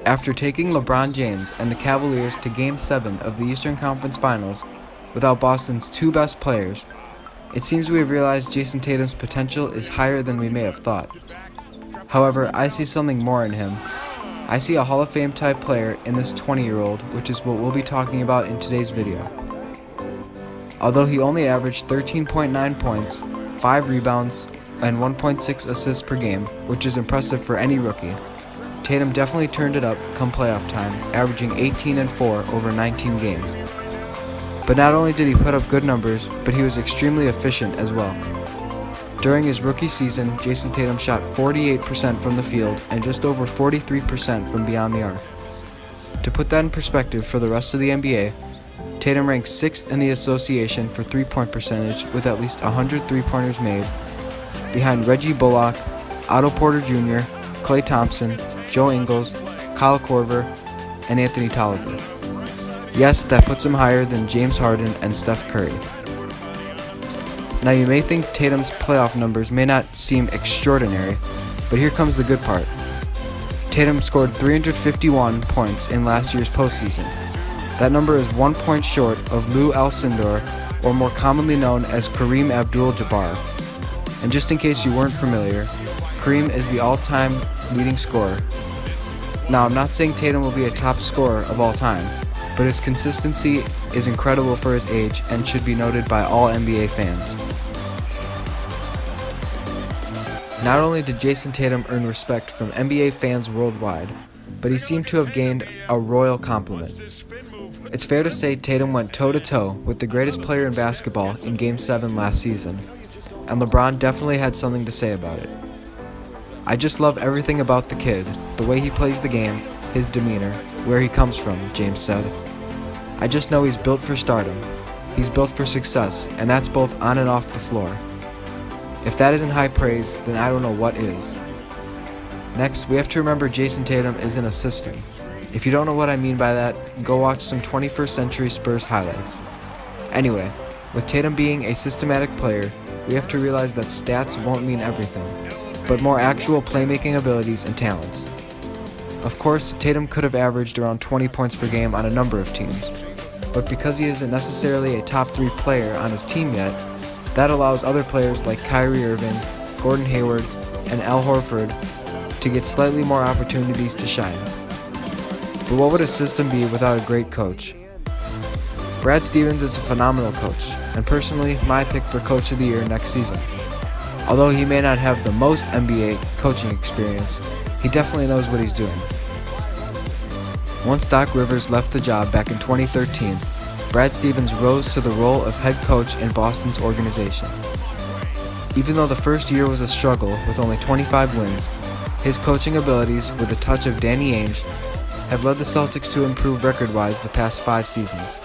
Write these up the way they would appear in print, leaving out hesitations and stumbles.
After taking LeBron James and the Cavaliers to Game 7 of the Eastern Conference Finals without Boston's two best players, it seems we have realized Jayson Tatum's potential is higher than we may have thought. However, I see something more in him. I see a Hall of Fame type player in this 20-year-old, which is what we'll be talking about in today's video. Although he only averaged 13.9 points, 5 rebounds, and 1.6 assists per game, which is impressive for any rookie, Tatum definitely turned it up come playoff time, averaging 18 and 4 over 19 games. But not only did he put up good numbers, but he was extremely efficient as well. During his rookie season, Jayson Tatum shot 48% from the field and just over 43% from beyond the arc. To put that in perspective for the rest of the NBA, Tatum ranks 6th in the association for three-point percentage with at least 100 three-pointers made, behind Reggie Bullock, Otto Porter Jr., Klay Thompson, Joe Ingles, Kyle Korver, and Anthony Tolliver. Yes, that puts him higher than James Harden and Steph Curry. Now you may think Tatum's playoff numbers may not seem extraordinary, but here comes the good part. Tatum scored 351 points in last year's postseason. That number is 1 point short of Lou Alcindor, or more commonly known as Kareem Abdul-Jabbar. And just in case you weren't familiar, Kareem is the all-time leading scorer. Now, I'm not saying Tatum will be a top scorer of all time, but his consistency is incredible for his age and should be noted by all NBA fans. Not only did Jayson Tatum earn respect from NBA fans worldwide, but he seemed to have gained a royal compliment. It's fair to say Tatum went toe-to-toe with the greatest player in basketball in Game 7 last season, and LeBron definitely had something to say about it. "I just love everything about the kid, the way he plays the game, his demeanor, where he comes from," James said. "I just know he's built for stardom. He's built for success, and that's both on and off the floor. If that isn't high praise, then I don't know what is." Next, we have to remember Jayson Tatum is in a system. If you don't know what I mean by that, go watch some 21st Century Spurs highlights. Anyway, with Tatum being a systematic player, we have to realize that stats won't mean everything, but more actual playmaking abilities and talents. Of course, Tatum could have averaged around 20 points per game on a number of teams, but because he isn't necessarily a top 3 player on his team yet, that allows other players like Kyrie Irving, Gordon Hayward, and Al Horford to get slightly more opportunities to shine. But what would a system be without a great coach? Brad Stevens is a phenomenal coach, and personally my pick for Coach of the Year next season. Although he may not have the most NBA coaching experience, he definitely knows what he's doing. Once Doc Rivers left the job back in 2013, Brad Stevens rose to the role of head coach in Boston's organization. Even though the first year was a struggle with only 25 wins, his coaching abilities with a touch of Danny Ainge have led the Celtics to improve record-wise the past 5 seasons.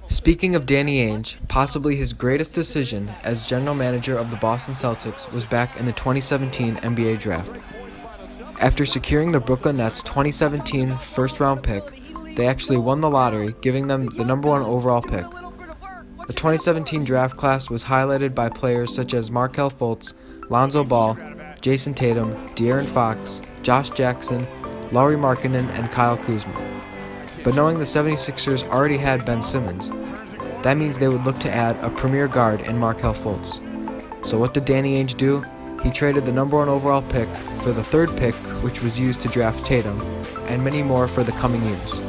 Speaking of Danny Ainge, possibly his greatest decision as general manager of the Boston Celtics was back in the 2017 NBA Draft. After securing the Brooklyn Nets' 2017 first-round pick, they actually won the lottery, giving them the number 1 overall pick. The 2017 draft class was highlighted by players such as Markelle Fultz, Lonzo Ball, Jayson Tatum, De'Aaron Fox, Josh Jackson, Lauri Markkanen, and Kyle Kuzma. But knowing the 76ers already had Ben Simmons, that means they would look to add a premier guard in Markelle Fultz. So what did Danny Ainge do? He traded the number 1 overall pick for the 3rd pick, which was used to draft Tatum, and many more for the coming years.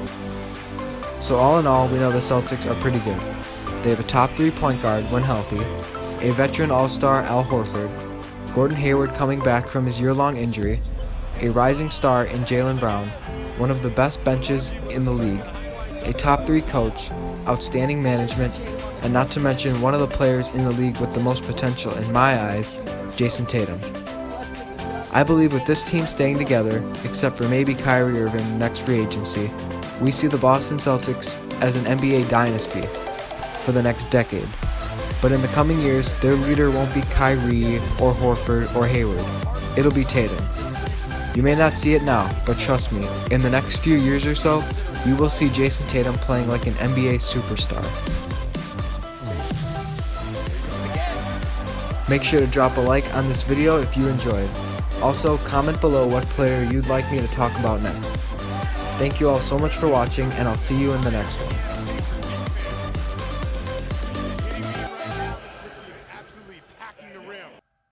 So all in all, we know the Celtics are pretty good. They have a top 3 point guard when healthy, a veteran all-star Al Horford, Gordon Hayward coming back from his year-long injury, a rising star in Jaylen Brown, one of the best benches in the league, a top 3 coach, outstanding management, and not to mention one of the players in the league with the most potential in my eyes, Jayson Tatum. I believe with this team staying together, except for maybe Kyrie Irving next free agency, we see the Boston Celtics as an NBA dynasty for the next decade. But in the coming years, their leader won't be Kyrie or Horford or Hayward. It'll be Tatum. You may not see it now, but trust me, in the next few years or so, you will see Jayson Tatum playing like an NBA superstar. Make sure to drop a like on this video if you enjoyed. Also, comment below what player you'd like me to talk about next. Thank you all so much for watching, and I'll see you in the next one.